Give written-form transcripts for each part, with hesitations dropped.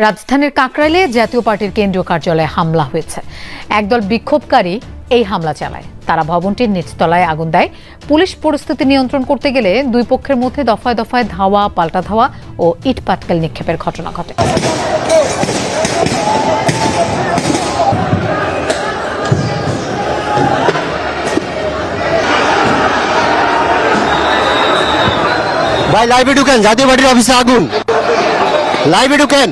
রাজধানীর কাকরাইলে জাতীয় পার্টির কেন্দ্রীয় কার্যালয়ে হামলা হয়েছে। একদল বিক্ষোভকারী এই হামলা চালায়। তারা ভবনটির নিচতলায় আগুন দেয়। পুলিশ পরিস্থিতি নিয়ন্ত্রণ করতে গেলে দুই পক্ষের মধ্যে দফায় দফায় ধাওয়া, পাল্টা ধাওয়া ও ইট পাটকেল নিক্ষেপের ঘটনা ঘটে। ভাই লাইভে ঢুকেন, জাতীয় পার্টির অফিসে আগুন, লাইভে ঢুকেন।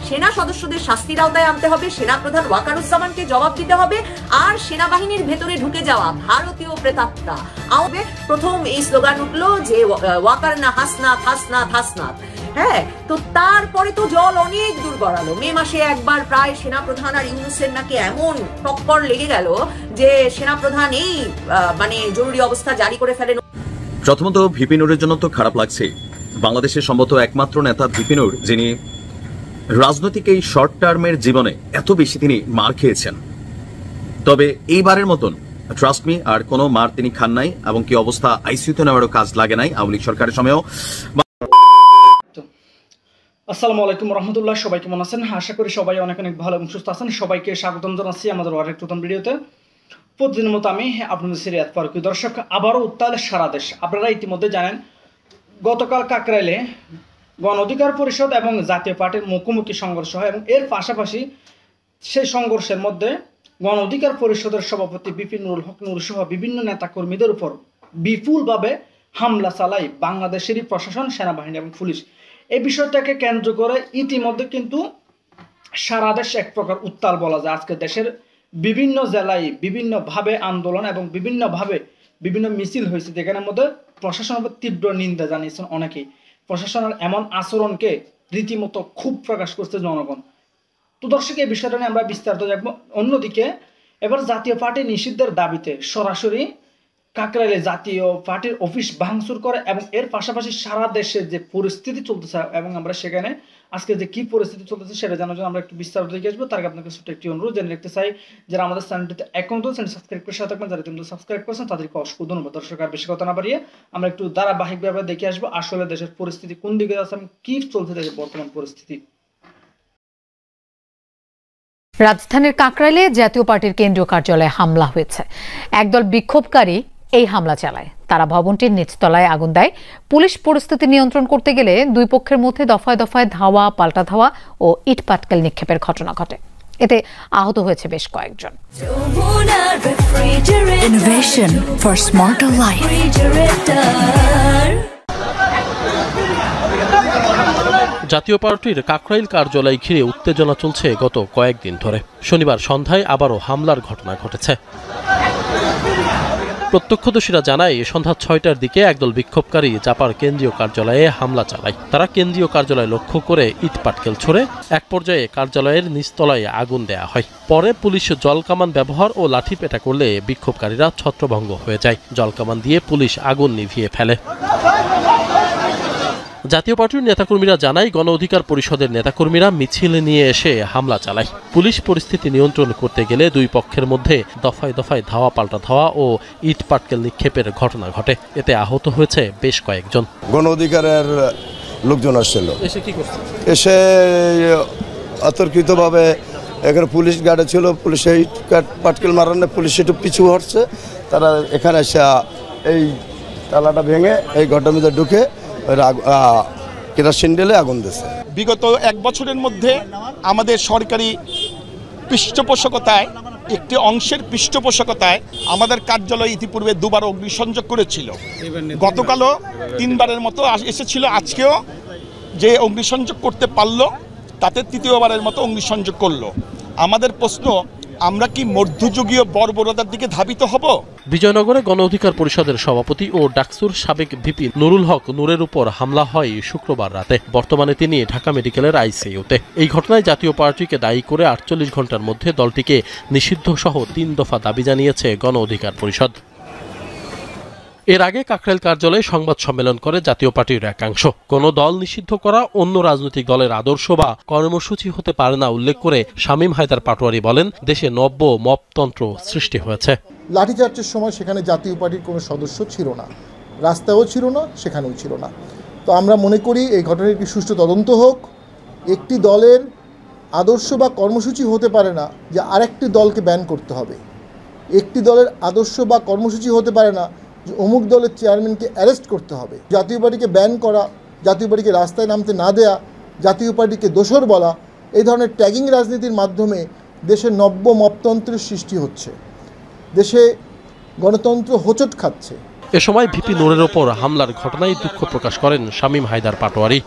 সেনা সদস্যদের শাস্তির আওতায় আনতে হবে, সেনাপ্রধান ওয়াকারুজ্জামানকে জবাব দিতে হবে, আর সেনাবাহিনীর ভেতরে ঢুকে যাওয়া ভারতীয় প্রেতাত্মা আওবে প্রথম এই স্লোগান উঠলো যে ওয়াকার না হাসনাত, হাসনাত হাসনাত। হ্যাঁ, তো তারপরে তো জল অনেক দূর গড়ালো। মে মাসে একবার প্রায় সেনাপ্রধান আর ইউনূসের নাকি এমন টক্কর লেগে গেল যে সেনাপ্রধান এই জরুরি অবস্থা জারি করে ফেলেন। প্রথমত ভিপি নুরের জন্য তো খারাপ লাগছে। বাংলাদেশের সম্ভবত একমাত্র নেতা ভিপি নুর যিনি রাজনৈতিক এই শর্ট টার্মের জীবনে এত বেশি তিনি মার খেয়েছেন। তবে এইবারের মতন ট্রাস্ট মি আর কোনো মার তিনি খান নাই, এবং কি অবস্থা আইসিইউতে নেওয়ারও কাজ লাগে নাই আওয়ামী লীগ সরকারের সময়ও। আসসালামু আলাইকুম রহমতুল্লাহ, সবাই কেমন আছেন? আশা করি সবাই অনেক অনেক ভালো এবং সুস্থ আছেন। সবাইকে স্বাগতম জানাচ্ছি আমাদের আরেক নতুন ভিডিওতে। প্রতিদিনের মতো আমি আপনাদের সিরিয়াত ফারুকী। দর্শক, আবারও উত্তাল সারা দেশ। আপনারা ইতিমধ্যে জানেন গতকাল কাকরাইলে গণ অধিকার পরিষদ এবং জাতীয় পার্টির মুখোমুখি সংঘর্ষ হয়, এবং এর পাশাপাশি সেই সংঘর্ষের মধ্যে গণ অধিকার পরিষদের সভাপতি বিপি নুরুল হক নূর সহ বিভিন্ন নেতাকর্মীদের উপর বিপুলভাবে হামলা চালায় বাংলাদেশেরই প্রশাসন, সেনাবাহিনী এবং পুলিশ। এই বিষয়টাকে কেন্দ্র করে ইতিমধ্যে কিন্তু সারা দেশ এক প্রকার উত্তাল বলা যায়। আজকে দেশের বিভিন্ন জেলায় বিভিন্নভাবে আন্দোলন এবং বিভিন্ন মিছিল হয়েছে, যেখানের মধ্যে প্রশাসনের তীব্র নিন্দা জানিয়েছেন অনেকেই। প্রশাসনের এমন আচরণকে রীতিমতো ক্ষোভ প্রকাশ করছে জনগণ। তো দর্শক, এই বিষয়টা নিয়ে আমরা বিস্তারিত দেখবো। অন্যদিকে এবার জাতীয় পার্টি নিষিদ্ধের দাবিতে সরাসরি কাকরাইলে জাতীয় পার্টির অফিস ভাঙচুর করে, এবং এর পাশাপাশি সারা দেশে যে পরিস্থিতি চলতেছে, এবং আমরা সেখানে আজকে যে কি পরিস্থিতি চলতেছে সেটা জানার জন্য আমরা একটু বিস্তারিত দেখে আসবো। তার আগে আপনাকে ছোট্ট একটি অনুরোধ জেনে রাখতে চাই, যারা আমাদের চ্যানেলটিতে এখন তো চ্যানেল সাবস্ক্রাইব করে সাথে থাকবেন, যারা তুমি সাবস্ক্রাইব করেছেন তাদেরকে অসংখ্য ধন্যবাদ। দর্শক, আর বেশি কথা না বাড়িয়ে আমরা একটু ধারাবাহিকভাবে দেখে আসবো আসলে দেশের পরিস্থিতি কোন দিকে যাচ্ছে এবং কি চলছে দেশের বর্তমান পরিস্থিতি। রাজধানীর কাকরাইলে জাতীয় পার্টির কেন্দ্রীয় কার্যালয়ে হামলা হয়েছে। একদল বিক্ষোভকারী এই হামলা চালায়। তারা ভবনটির নিচতলায় আগুন দেয়। পুলিশ পরিস্থিতি নিয়ন্ত্রণ করতে গেলে দুই পক্ষের মধ্যে দফায় দফায় ধাওয়া, পাল্টা ধাওয়া ও ইট পাটকেল নিক্ষেপের ঘটনা ঘটে। এতে আহত হয়েছে বেশ কয়েকজন। Innovation for smarter life. জাতীয় পার্টির কাকরাইল কার্যালয় ঘিরে উত্তেজনা চলছে গত কয়েকদিন ধরে। শনিবার সন্ধ্যায় আবারও হামলার ঘটনা ঘটেছে। প্রত্যক্ষদর্শীরা জানায়, সন্ধ্যা ৬টার দিকে একদল বিক্ষোভকারী জাপার কেন্দ্রীয় কার্যালয়ে হামলা চালায়। তারা কেন্দ্রীয় কার্যালয় লক্ষ্য করে ইট পাটকেল ছোড়ে। এক পর্যায়ে কার্যালয়ের নিচতলায় আগুন দেয়া হয়। পরে পুলিশ জলকামান ব্যবহার ও লাঠিপেটা করলে বিক্ষোভকারীরা ছত্রভঙ্গ হয়ে যায়। জলকামান দিয়ে পুলিশ আগুন নিভিয়ে ফেলে। জাতীয় পার্টির নেতাকর্মীরা জানায়, গণ অধিকার পরিষদের নেতাকর্মীরা মিছিল নিয়ে এসে হামলা চালায়। পুলিশ পরিস্থিতি নিয়ন্ত্রণ করতে গেলে দুই পক্ষের মধ্যে দফায় দফায় ধাওয়া, পাল্টা ধাওয়া ও ইট পাটকেল নিক্ষেপের ঘটনা ঘটে। এতে আহত হয়েছে বেশ কয়েকজন। গণ অধিকারের লোকজন আসছিল, এসে অতর্কিতভাবে এখানে পুলিশ গার্ডে ছিল, পুলিশ এই পাটকেল মারানো, পুলিশ একটু পিছু হটছে। তারা এখানে এসে এই তালাটা ভেঙে এই ঘরটার মধ্যে ঢুকে কেরোসিন ঢেলে আগুন দিয়েছে। বিগত এক বছরের মধ্যে আমাদের সরকারি পৃষ্ঠপোষকতায়, একটি অংশের পৃষ্ঠপোষকতায় আমাদের কার্যালয় ইতিপূর্বে দুবার অগ্নিসংযোগ করেছিল। গতকালও 3বারের মতো এসেছিল। আজকেও যে অগ্নিসংযোগ করতে পারলো তাতে 3য়বারের মতো অগ্নিসংযোগ করলো। আমাদের প্রশ্ন, আমরা কি মধ্যযুগীয় বর্বরতার দিকে ধাবিত হব? বিজয়নগরে গণ অধিকার পরিষদের সভাপতি ও ডাকসুর সাবেক ভিপি নুরুল হক নূরের উপর হামলা হয় শুক্রবার রাতে। বর্তমানে তিনি ঢাকা মেডিকেলের আইসিইউতে। এই ঘটনায় জাতীয় পার্টিকে দায়ী করে 48 ঘন্টার মধ্যে দলটিকে নিষিদ্ধ সহ 3 দফা দাবি জানিয়েছে গণ অধিকার পরিষদ। এর আগে কাকরাইল কার্যালয়ে সংবাদ সম্মেলন করে জাতীয় পার্টির একাংশ কোনো দল নিষিদ্ধ করা অন্য রাজনৈতিক দলের আদর্শ বা কর্মসূচি হতে পারে না উল্লেখ করে শামীম হায়দার পাটোয়ারি বলেন, দেশে নব্য মপতন্ত্র সৃষ্টি হয়েছে। লাঠিচার্জের সময় সেখানে জাতীয় পার্টির কোনো সদস্য ছিল না, রাস্তাও ছিল না, সেখানেও ছিল না। তো আমরা মনে করি এই ঘটনার একটি সুষ্ঠু তদন্ত হোক। একটি দলের আদর্শ বা কর্মসূচি হতে পারে না যে আরেকটি দলকে ব্যান করতে হবে। একটি দলের আদর্শ বা কর্মসূচি হতে পারে না যে অমুক দলের চেয়ারম্যানকে অ্যারেস্ট করতে হবে। জাতীয় পার্টিকে ব্যান করা, জাতীয় পার্টিকে রাস্তায় নামতে না দেয়া, জাতীয় পার্টিকে দোসর বলা, এই ধরনের ট্যাগিং রাজনীতির মাধ্যমে দেশে নব্য মপতন্ত্রের সৃষ্টি হচ্ছে, দেশে গণতন্ত্র হোঁচট খাচ্ছে। এ সময় ভিপি নূরের ওপর হামলার ঘটনায় দুঃখ প্রকাশ করেন শামীম হায়দার পাটোয়ারি।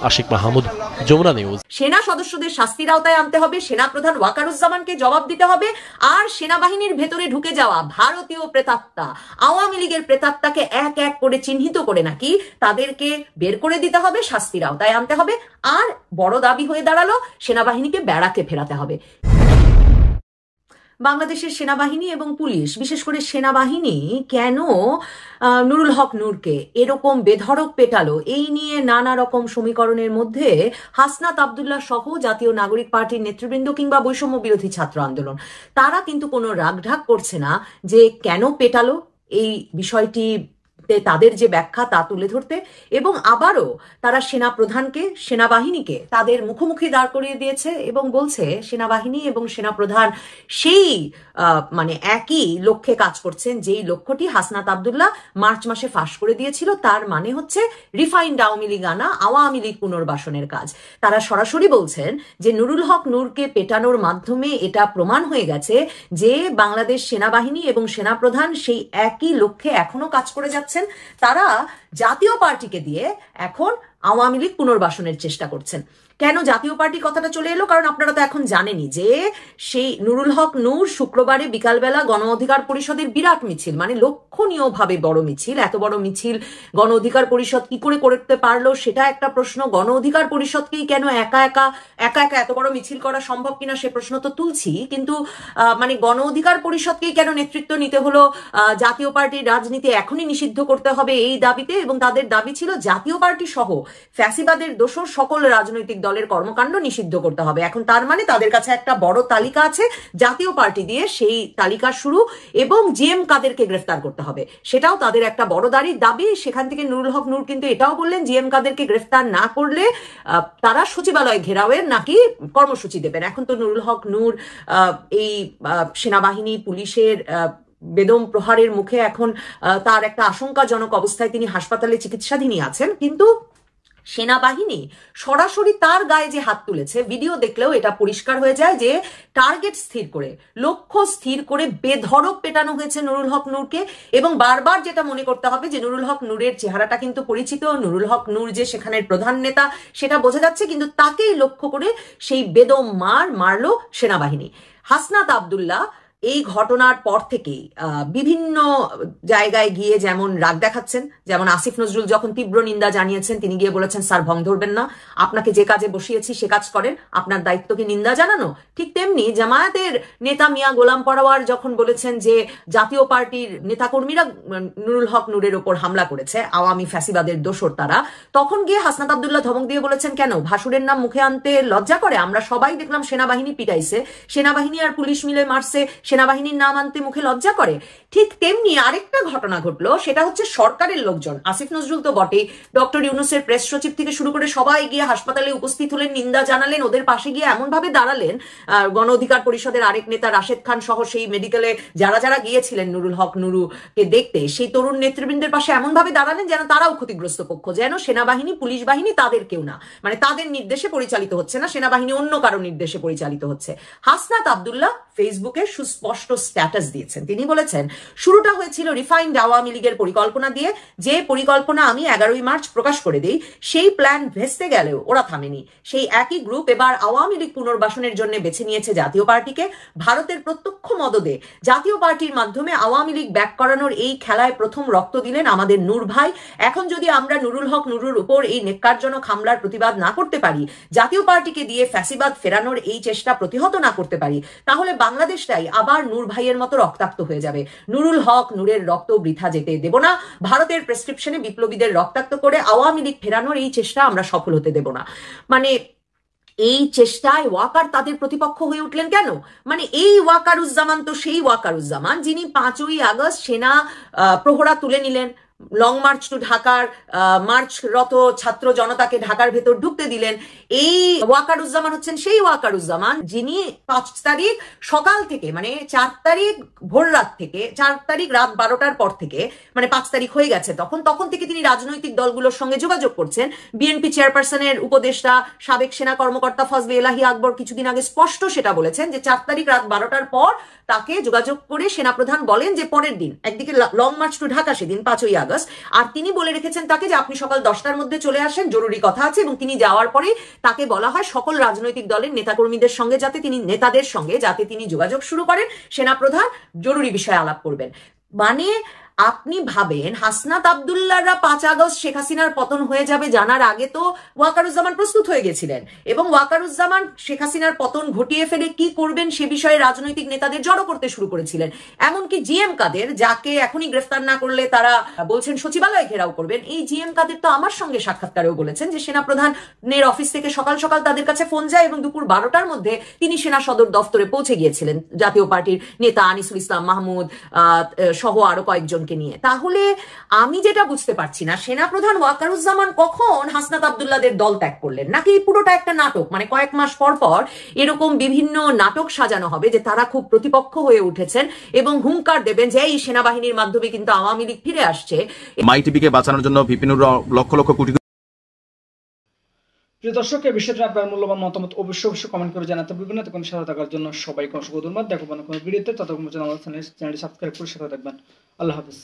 আশিক মাহমুদ, যমুনা নিউজ। সেনা সদস্যদের শাস্তির আওতায় আনতে হবে, সেনা প্রধান ওয়াকারুজ্জামানকে জবাব দিতে হবে, আর সেনাবাহিনীর ভেতরে ঢুকে যাওয়া ভারতীয় প্রেতাত্মা, আওয়ামী লীগের প্রেতাত্মাকে এক এক করে চিহ্নিত করে নাকি তাদেরকে বের করে দিতে হবে, শাস্তির আওতায় আনতে হবে। আর বড় দাবি হয়ে দাঁড়ালো সেনাবাহিনীকে ব্যারাকে ফেরাতে হবে। বাংলাদেশের সেনাবাহিনী এবং পুলিশ, বিশেষ করে সেনাবাহিনী কেন নুরুল হক নূরকে এরকম বেধড়ক পেটালো, এই নিয়ে নানা রকম সমীকরণের মধ্যে হাসনাত আব্দুল্লাহ সহ জাতীয় নাগরিক পার্টির নেতৃবৃন্দ কিংবা বৈষম্য বিরোধী ছাত্র আন্দোলন, তারা কিন্তু কোনো রাগঢাক করছে না যে কেন পেটালো, এই বিষয়টি তাদের যে ব্যাখ্যা তা তুলে ধরতে, এবং আবারও তারা সেনা প্রধানকে, সেনাবাহিনীকে তাদের মুখোমুখি দাঁড় করিয়ে দিয়েছে এবং বলছে সেনাবাহিনী এবং সেনা প্রধান সেই মানে একই লক্ষ্যে কাজ করছেন যেই লক্ষ্যটি হাসনাত আব্দুল্লাহ মার্চ মাসে ফাঁস করে দিয়েছিল। তার মানে হচ্ছে রিফাইন্ড আওয়ামী লীগ আনা, আওয়ামী লীগ পুনর্বাসনের কাজ। তারা সরাসরি বলছেন যে নুরুল হক নূরকে পেটানোর মাধ্যমে এটা প্রমাণ হয়ে গেছে যে বাংলাদেশ সেনাবাহিনী এবং সেনাপ্রধান সেই একই লক্ষ্যে এখনো কাজ করে যাচ্ছে। তারা জাতীয় পার্টিকে দিয়ে এখন আওয়ামী লীগ পুনর্বাসনের চেষ্টা করছেন। কেন জাতীয় পার্টি কথাটা চলে এলো? কারণ আপনারা তো এখন জানেনই যে সেই নুরুল হক নূর শুক্রবারে বিকালবেলা গণ অধিকার পরিষদের বিরাট মিছিল, মানে লক্ষণীয়ভাবে বড় মিছিল, এত বড় মিছিল গণ অধিকার পরিষদ কি করে করতে পারলো সেটা একটা প্রশ্ন। গণ অধিকার পরিষদকেই কেন একা একা এত বড় মিছিল করা সম্ভব কিনা সে প্রশ্ন তো তুলছি, কিন্তু মানে গণ অধিকার পরিষদকেই কেন নেতৃত্ব নিতে হলো? জাতীয় পার্টির রাজনীতি এখনই নিষিদ্ধ করতে হবে এই দাবিতে, এবং তাদের দাবি ছিল জাতীয় পার্টি সহ ফ্যাসিবাদের দোসর সকল রাজনৈতিক দলের কর্মকাণ্ড নিষিদ্ধ করতে হবে। এখন তার মানে তাদের কাছে একটা বড় তালিকা আছে, জাতীয় পার্টি দিয়ে সেই তালিকা শুরু, এবং জিএম কাদেরকে গ্রেফতার করতে হবে সেটাও তাদের একটা বড় দাবি। সেখান থেকে নুরুল হক নূর কিন্তু এটাও বললেন জিএম কাদেরকে গ্রেফতার না করলে তারা সচিবালয় ঘেরাওয়ের নাকি কর্মসূচি দেবেন। এখন তো নুরুল হক নূর এই সেনাবাহিনী পুলিশের বেদম প্রহারের মুখে এখন তার একটা আশঙ্কাজনক অবস্থায় তিনি হাসপাতালে চিকিৎসাধীনই আছেন, কিন্তু সেনাবাহিনী সরাসরি তার গায়ে যে হাত তুলেছে, ভিডিও দেখলেও এটা পরিষ্কার হয়ে যায় যে টার্গেট স্থির করে, লক্ষ্য স্থির করে বেধড়ক পেটানো হয়েছে নুরুল হক নূরকে। এবং বারবার যেটা মনে করতে হবে যে নুরুল হক নূরের চেহারাটা কিন্তু পরিচিত, নুরুল হক নূর যে সেখানের প্রধান নেতা সেটা বোঝা যাচ্ছে, কিন্তু তাকেই লক্ষ্য করে সেই বেদম মারলো সেনাবাহিনী। হাসনাত আব্দুল্লাহ এই ঘটনার পর থেকেই বিভিন্ন জায়গায় গিয়ে যেমন রাগ দেখাচ্ছেন, যেমন আসিফ নজরুল যখন তীব্র নিন্দা জানিয়েছেন, তিনি গিয়ে বলেছেন স্যার ভং ধরবেন না, আপনাকে যে কাজে বসিয়েছি সে কাজ করেন, আপনার দায়িত্বকে নিন্দা জানানো। ঠিক তেমনি জামায়াতের নেতা মিয়া গোলাম পরোয়ার যখন বলেছেন যে জাতীয় পার্টির নেতাকর্মীরা নুরুল হক নূরের ওপর হামলা করেছে, আওয়ামী ফ্যাসিবাদের দোসর তারা, তখন গিয়ে হাসনাত আব্দুল্লাহ ধমক দিয়ে বলেছেন কেন ভাসুরের নাম মুখে আনতে লজ্জা করে? আমরা সবাই দেখলাম সেনাবাহিনী পিটাইছে, সেনাবাহিনী আর পুলিশ মিলে মারছে, সেনাবাহিনীর নাম আনতে মুখে লজ্জা করে। ঠিক তেমনি আরেকটা ঘটনা ঘটলো, সেটা হচ্ছে সরকারের লোকজন, আসিফ নজরুল তো বটে, ডক্টর ইউনূসের প্রেস সচিব থেকে শুরু করে সবাই গিয়ে হাসপাতালে উপস্থিত হলেন, নিন্দা জানালেন, ওদের পাশে গিয়ে এমন ভাবে দাঁড়ালেন, গণ অধিকার পরিষদের আরেক নেতা রাশেদ খান সহ সেই মেডিকেলে যারা গিয়েছিলেন নুরুল হক নূরকে দেখতে, সেই তরুণ নেতৃবৃন্দের পাশে এমন ভাবে দাঁড়ালেন যেন তারাও ক্ষতিগ্রস্ত পক্ষ, যেন সেনাবাহিনী পুলিশ বাহিনী তাদের কেউ না, মানে তাদের নির্দেশে পরিচালিত হচ্ছে না, সেনাবাহিনী অন্য কারো নির্দেশে পরিচালিত হচ্ছে। হাসনাত আব্দুল্লাহ ফেসবুকে সুস্পষ্ট স্ট্যাটাস দিয়েছেন, তিনি বলেছেন শুরুটা হয়েছিল রিফাইন্ড আওয়ামী লীগের পরিকল্পনা দিয়ে, যে পরিকল্পনা আমি 11ই মার্চ প্রকাশ করে দিই, সেই প্ল্যান ভেস্তে গেলেও ওরা থামেনি। সেই একই গ্রুপ এবার আওয়ামী লীগ পুনর্বাসনের জন্য বেছে নিয়েছে জাতীয় পার্টিকে। ভারতের প্রত্যক্ষ মদদে জাতীয় পার্টির মাধ্যমে আওয়ামী লীগ ব্যাক করানোর এই খেলায় প্রথম রক্ত দিলেন আমাদের নূর ভাই। এখন যদি আমরা নুরুল হক নূরের উপর এই নেক্কারজনক হামলার প্রতিবাদ না করতে পারি, জাতীয় পার্টিকে দিয়ে ফ্যাসিবাদ ফেরানোর এই চেষ্টা প্রতিহত না করতে পারি, তাহলে বাংলাদেশটাই আবার নূর ভাইয়ের মতো রক্তাক্ত হয়ে যাবে। নুরুল হক, নূরের রক্ত বৃথা যেতে দেব না। ভারতের প্রেসক্রিপশনে বিপ্লবীদের রক্তাক্ত করে আওয়ামী লীগ ফেরানোর এই চেষ্টা আমরা সফল হতে দেব না। মানে এই চেষ্টায় ওয়াকার তাদের প্রতিপক্ষ হয়ে উঠলেন কেন? মানে এই ওয়াকারুজ্জামান তো সেই ওয়াকারুজ্জামান যিনি 5ই আগস্ট সেনা প্রহরা তুলে নিলেন, লং মার্চ টু ঢাকার মার্চরত ছাত্র জনতাকে ঢাকার ভেতর ঢুকতে দিলেন। এই ওয়াকারুজ্জামান হচ্ছেন সেই ওয়াকারুজ্জামান যিনি 5 তারিখ সকাল থেকে, মানে 4 তারিখ ভোর রাত থেকে, 4 তারিখ রাত 12টার পর থেকে, মানে 5 তারিখ হয়ে গেছে তখন থেকে তিনি রাজনৈতিক দলগুলোর সঙ্গে যোগাযোগ করছেন। বিএনপি চেয়ারপারসনের উপদেষ্টা সাবেক সেনা কর্মকর্তা ফজলে এলাহি আকবর কিছুদিন আগে স্পষ্ট সেটা বলেছেন যে 4 তারিখ রাত 12টার পর তাকে যোগাযোগ করে সেনাপ্রধান বলেন যে পরের দিন, একদিকে লং মার্চ টু ঢাকা সেদিন 5ই আগস্ট, আর তিনি বলে রেখেছেন তাকে যে আপনি সকাল 10টার মধ্যে চলে আসেন, জরুরি কথা আছে। এবং তিনি যাওয়ার পরে তাকে বলা হয় সকল রাজনৈতিক দলের নেতাকর্মীদের সঙ্গে নেতাদের সঙ্গে যাতে তিনি যোগাযোগ শুরু করেন, সেনাপ্রধান জরুরি বিষয়ে আলাপ করবেন। মানে আপনি ভাবেন হাসনাত আব্দুল্লাহরা 5 আগস্ট শেখ হাসিনার পতন হয়ে যাবে জানার আগে তো ওয়াকারুজ্জামান প্রস্তুত হয়ে গেছিলেন, এবং ওয়াকারুজ্জামান শেখ হাসিনার পতন ঘটিয়ে ফেলে কি করবেন সে বিষয়ে রাজনৈতিক নেতাদের জড়ো করতে শুরু করেছিলেন। এমনকি জিএম কাদের, যাকে এখনই গ্রেফতার না করলে তারা বলছেন সচিবালয় ঘেরাও করবেন, এই জিএম কাদের তো আমার সঙ্গে সাক্ষাৎকারেও বলেছেন যে সেনাপ্রধানের অফিস থেকে সকাল সকাল তাদের কাছে ফোন যায় এবং দুপুর 12টার মধ্যে তিনি সেনা সদর দফতরে পৌঁছে গিয়েছিলেন জাতীয় পার্টির নেতা আনিসুল ইসলাম মাহমুদ সহ আরো কয়েকজন নিয়ে। তাহলে আমি যেটা বুঝতে পারছি না, সেনাপ্রধান ওয়াকারুজ্জামান কখন হাসনাত আব্দুল্লাহদের দল ত্যাগ করলেন, নাকি পুরোটা একটা নাটক? মানে কয়েক মাস পর পর এরকম বিভিন্ন নাটক সাজানো হবে যে তারা খুব প্রতিপক্ষ হয়ে উঠেছেন এবং হুঙ্কার দেবেন যে এই সেনাবাহিনীর মাধ্যমে কিন্তু আওয়ামী লীগ ফিরে আসছে। মাই টিভিকে বাঁচানোর জন্য ভিপিনুর লক্ষ লক্ষ কোটি। প্রিয় দর্শক, এই বিষয়টা আপনার মূল্যবান মতামত অবশ্যই কমেন্ট করে জানাতে ভুলবেন না। তখন সাথে থাকার জন্য সবাইকে অসংখ্য ধন্যবাদ। দেখো কোনো ভিডিওতে, ততক্ষণ পর্যন্ত আমাদের চ্যানেলটি সাবস্ক্রাইব করে সাথে থাকবেন। আল্লাহ হাফেজ।